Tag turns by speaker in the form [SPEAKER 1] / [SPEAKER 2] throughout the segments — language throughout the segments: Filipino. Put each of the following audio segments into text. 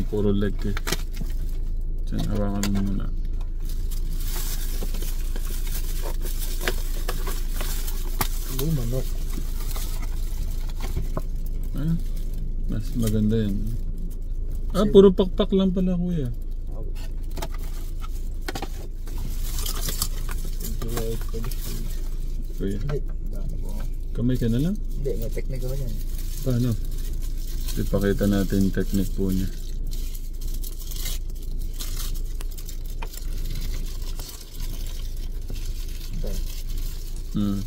[SPEAKER 1] Puro leg eh. Diyan, hawakan mo muna.
[SPEAKER 2] Manok.
[SPEAKER 1] Ah, mas maganda yan. Ah, puro pakpak lang pala kuya. Kuya,
[SPEAKER 2] Hindi.
[SPEAKER 1] kamay ka na lang?
[SPEAKER 2] Hindi, may technique ko yan.
[SPEAKER 1] Paano? Ipakita natin yung technique po niya. Hmm.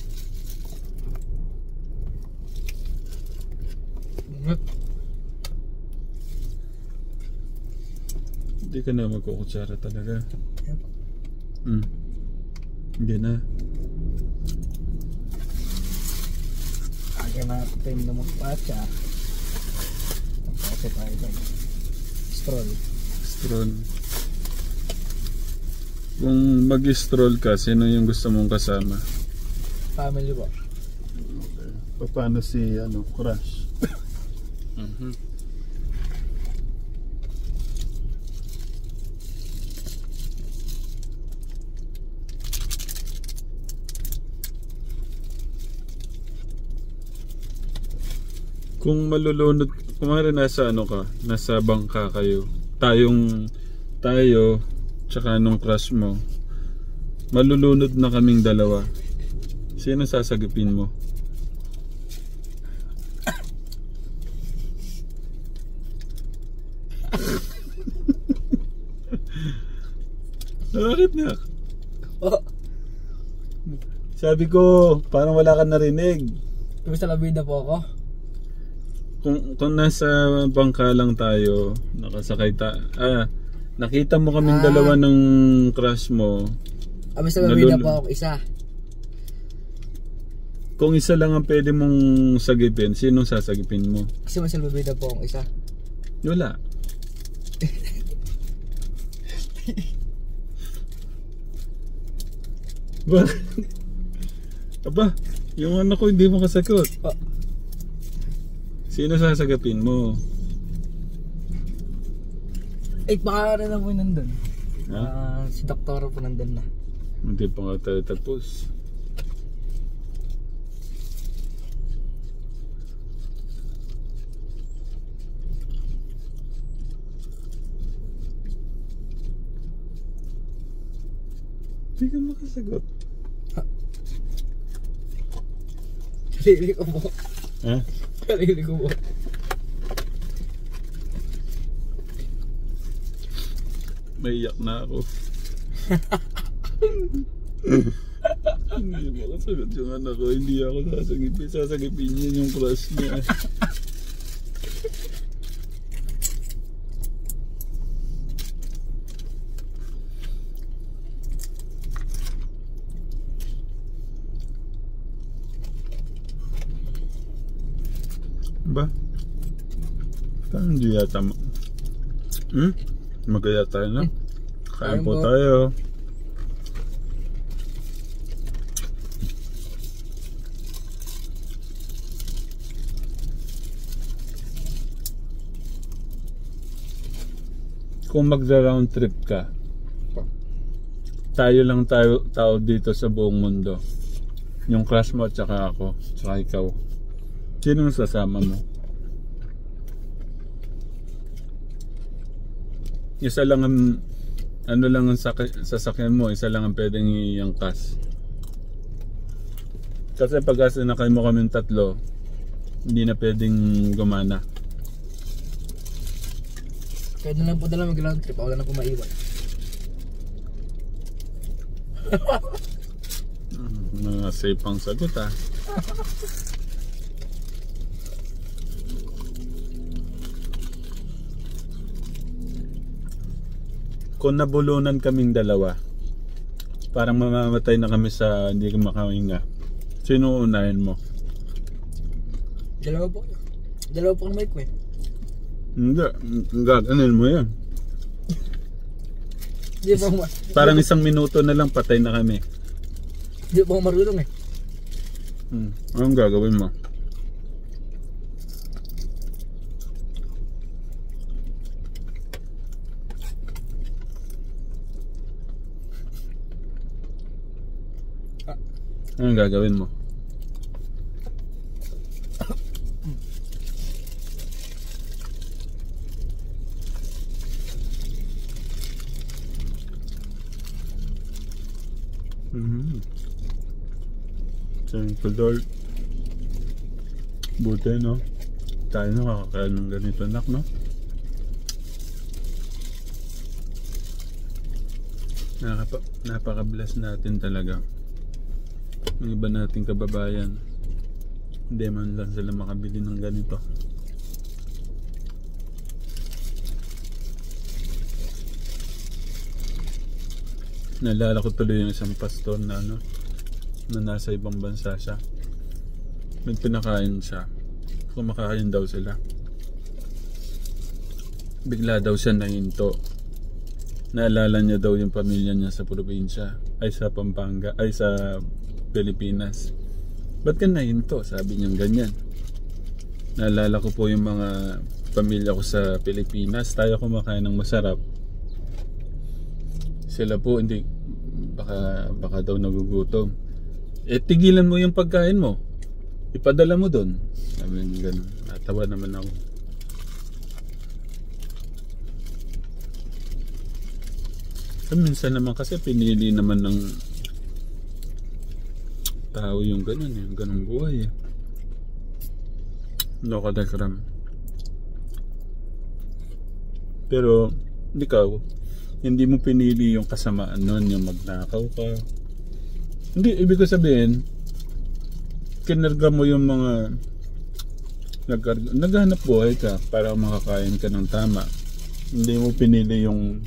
[SPEAKER 1] Hindi ka na magkukutsara talaga. Hmm. Hindi na.
[SPEAKER 2] Aga na time na magpatsa. Magpatsa tayo doon. Stroll.
[SPEAKER 1] Stroll. Kung mag-stroll ka, sino yung gusto mong kasama?
[SPEAKER 2] Family ba?
[SPEAKER 1] Okay. Paano si Crush? Kung malulunod, kumari nasa nasa bangka kayo. Tayo, tsaka nung crush mo. Malulunod na kaming dalawa. Sino sasagipin mo? Bakit na?
[SPEAKER 2] Oh,
[SPEAKER 1] Sabi ko, parang wala ka narinig.
[SPEAKER 2] kumusta la vida po ako?
[SPEAKER 1] Kung nasa bangka lang tayo, nakasakay nakita mo kaming dalawa ng crush mo.
[SPEAKER 2] Kumusta la vida po ako? Isa.
[SPEAKER 1] Kung isa lang ang pwede mong sagipin, sinong sasagipin mo?
[SPEAKER 2] Kasi mas salbabida po akong isa.
[SPEAKER 1] Wala. Aba, yung anak ko hindi mo kasagot.
[SPEAKER 2] Oh.
[SPEAKER 1] Sino sasagapin mo?
[SPEAKER 2] Baka na po nandun.
[SPEAKER 1] Ha?
[SPEAKER 2] Si Doktor po nandun na.
[SPEAKER 1] Hindi pa nga tayo tapos. Hindi ka makasagot.
[SPEAKER 2] Kalili ko po.
[SPEAKER 1] Ha?
[SPEAKER 2] Kalili ko po.
[SPEAKER 1] Maiyak na ako. Hindi makasagot yung anak ko. Hindi ako sasagipin. Sasagipin niya yung crush niya. Ba? Parang hindi yata magaya tayo na. Kain po tayo. Kung magra-round trip ka, tayo lang tao dito sa buong mundo. Yung crush mo at saka ako, saka ikaw. Sinong sasama mo? Isa lang ang lang ang sasakyan mo, isa lang ang pwedeng iangkas. Kasi pag sinakay mo kaming tatlo, hindi na pwedeng gumana.
[SPEAKER 2] Kaya na lang po dala mag-round trip. Ako na lang po maiwan.
[SPEAKER 1] Mga safe ang sagot ah. Kung nabulunan kaming dalawa, parang mamamatay na kami sa hindi ka makahinga. Sino unahin mo?
[SPEAKER 2] Dalawa po. Dalawa po ang mic ko eh.
[SPEAKER 1] Hindi, gaganin mo yan.
[SPEAKER 2] Di ba
[SPEAKER 1] Parang isang minuto na lang patay na kami.
[SPEAKER 2] Di ba ako marunong eh.
[SPEAKER 1] Anong gagawin mo? Anong gagawin mo? Thank you, Lord. Buti, no? Tayo nakakakain ng ganito, anak, no? Napaka-bless natin talaga. Yung iba nating kababayan, hindi man lang sila makabili ng ganito. Naalala ko tuloy yung isang pastor na na nasa ibang bansa siya. May pinakain siya. Kumakain daw sila. Bigla daw siya nahinto. Naalala niya daw yung pamilya niya sa probinsya. Ay sa Pampanga. Ay sa Pilipinas. Ba't ka nahinto? Sabi niya ganyan. Naalala ko po yung mga pamilya ko sa Pilipinas. Tayo kumakain ng masarap. Sila po hindi. Baka daw nagugutom. Tigilan mo yung pagkain mo. Ipadala mo doon. Sabi niya ganun. Natawa naman ako. Minsan naman kasi pinili naman ng tao yung ganun, yung ganung buhay. No kadakram. Pero ikaw, hindi mo pinili yung kasamaan nun, yung magnakaw ka. Hindi, ibig ko sabihin, kinarga mo yung mga naghanap buhay ka para makakain ka ng tama. Hindi mo pinili yung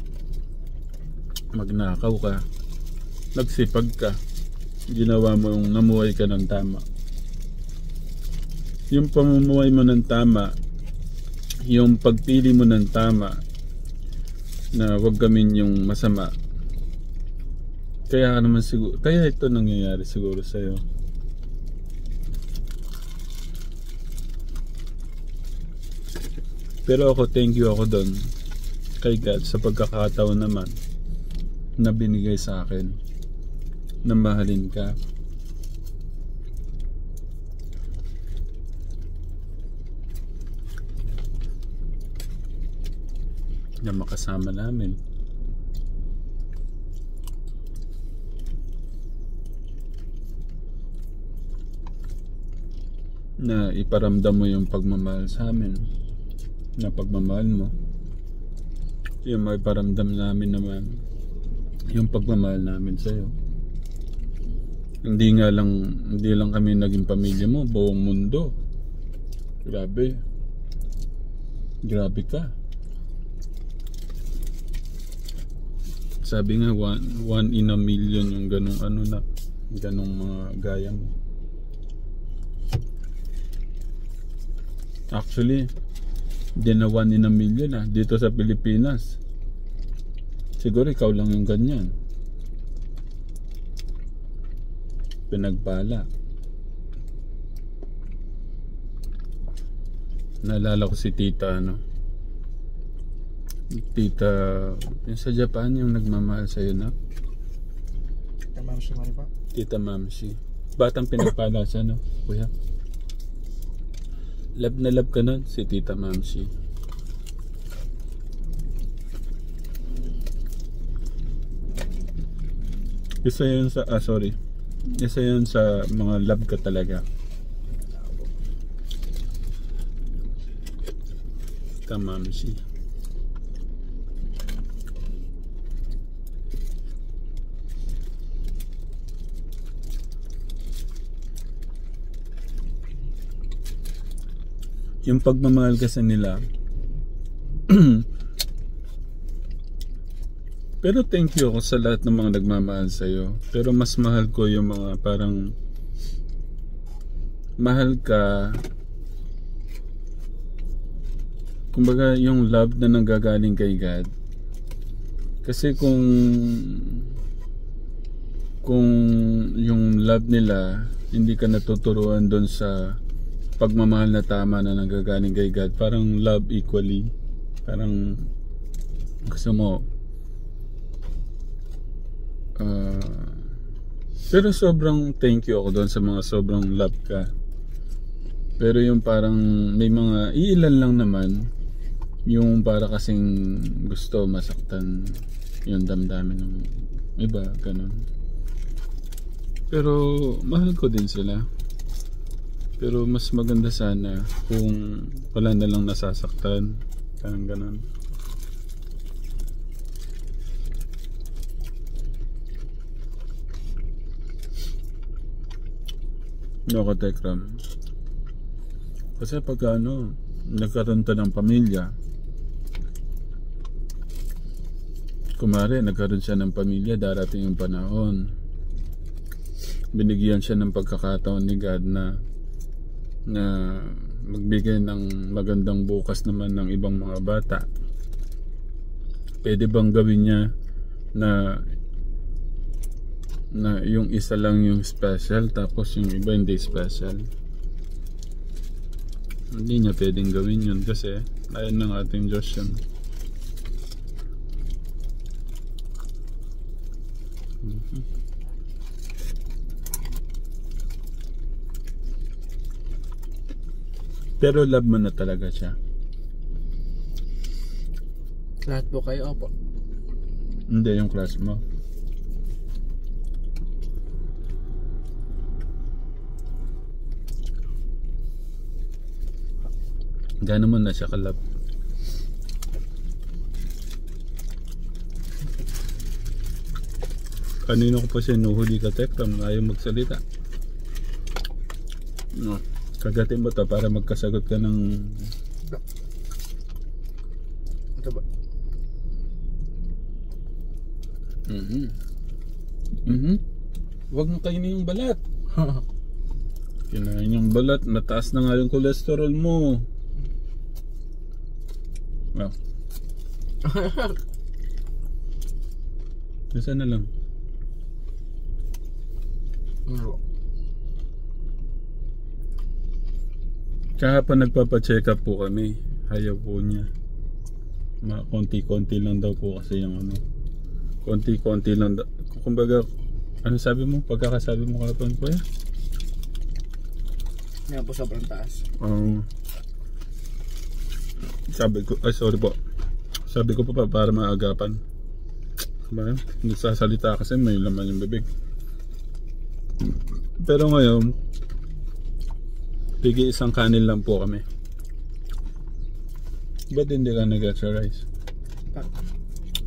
[SPEAKER 1] magnakaw ka. Nagsipag ka. Ginawa mo yung namuhay ka ng tama. Yung pamumuhay mo ng tama, yung pagpili mo ng tama na wag gamin yung masama. Kaya naman siguro, kaya ito nangyayari siguro sa'yo. Pero ako, thank you ako doon kay God sa pagkakataon naman na binigay sa akin na mahalin ka. Na makasama namin. Na iparamdam mo yung pagmamahal sa amin. Na pagmamahal mo. Yung may paramdam namin naman yung pagmamahal namin sa'yo. Hindi lang kami naging pamilya mo, buong mundo. Grabe ka. Sabi nga one in a million yung ganong mga gaya mo. Actually, di na 1 in a million dito sa Pilipinas. Siguro ikaw lang yung ganyan. Pinagpala. Naalala ko si tita Tita yung sa Japan yung nagmamahal sa'yo na.
[SPEAKER 2] Tita Mamsi mo rin po.
[SPEAKER 1] Tita Mamsi. Batang pinagpala siya kuya. Love na love ka nun si Tita Mamsi. Isa yun sa isa yun sa mga love ka talaga. Tita Mamsi. Yung pagmamahal kasi nila pero thank you ako sa lahat ng mga nagmamahal sa'yo. Pero mas mahal ko yung mga parang mahal ka, kumbaga yung love na nanggagaling kay God. Kasi kung yung love nila hindi ka natuturuan doon sa pagmamahal na tama na nanggagaling kay God, parang love equally, parang gusto mo Pero sobrang thank you ako doon sa mga sobrang love ka. Pero yung parang may mga iilan lang naman yung para kasing gusto masaktan yung damdamin ng iba, ganun. Pero mahal ko din sila. Pero mas maganda sana kung wala na lang nasasaktan. Parang ganun. Ako, Tekram. Kasi pag nagkaroon ka ng pamilya, kumare, nagkaroon siya ng pamilya, darating yung panahon. Binigyan siya ng pagkakataon ni God na magbigay ng magandang bukas naman ng ibang mga bata. Pwede bang gawin niya na yung isa lang yung special tapos yung iba hindi special? Hindi niya pwedeng gawin yun kasi ayon ng ating Diyos yun. Pero love mo na talaga siya.
[SPEAKER 2] Lahat po kayo, opo.
[SPEAKER 1] Hindi, yung crush mo. Gano'n mo na siya kalab? Kanino ko pa siya nuhuli ka, Tekram, ayaw magsalita. No. Kagatin mo to para magkasagot ka ng...
[SPEAKER 2] Ito ba?
[SPEAKER 1] Huwag mo kainin yung balat. Kinain yung balat, mataas na nga yung cholesterol mo. Wow. Nasaan na lang?
[SPEAKER 2] Ano?
[SPEAKER 1] Kahapon nagpapa-check up po kami. Ayaw po niya. Konti-konti lang daw po kasi yung konti-konti lang daw. Kumbaga, ano sabi mo? Pagkakasabi mo kahapon po eh?
[SPEAKER 2] Yan po sobrang taas.
[SPEAKER 1] Sabi ko, ay sorry po. Sabi ko pa para maagapan. Diba? Nagsasalita kasi may laman yung bibig. Pero ngayon, tigil isang kanin lang po kami. Ba't hindi ka nag-exercise?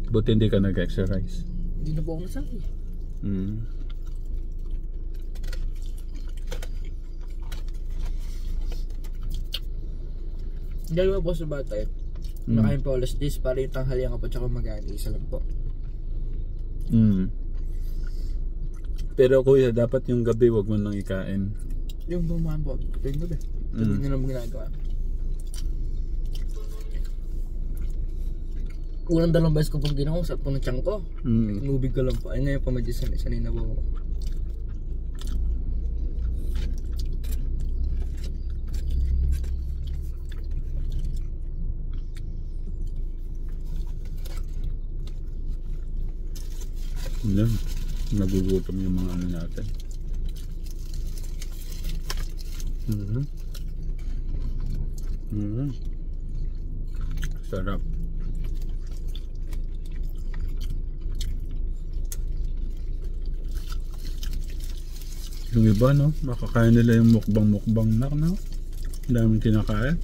[SPEAKER 1] Ba't hindi ka nag-exercise?
[SPEAKER 2] Hindi na po ako nasabi. Dalawa po sa bata eh. Nakain po alas 10 para yung tanghalian ka po tsaka mag-aani. Isa lang po.
[SPEAKER 1] Pero kuya, dapat yung gabi wag mo nang ikain.
[SPEAKER 2] Yung bumaan po. Ito yung gabi. Ito yung naman ginagawa. Unang 2 beses ko pong ginawa sa po ng tiyan ko. Nubig ko lang po. Ay ngayon pa medyo sanay na po.
[SPEAKER 1] Yan. Nagugutom yung mga ano natin. Sarap. Yung iba no, makakain nila yung mukbang na no? Daming kinakain.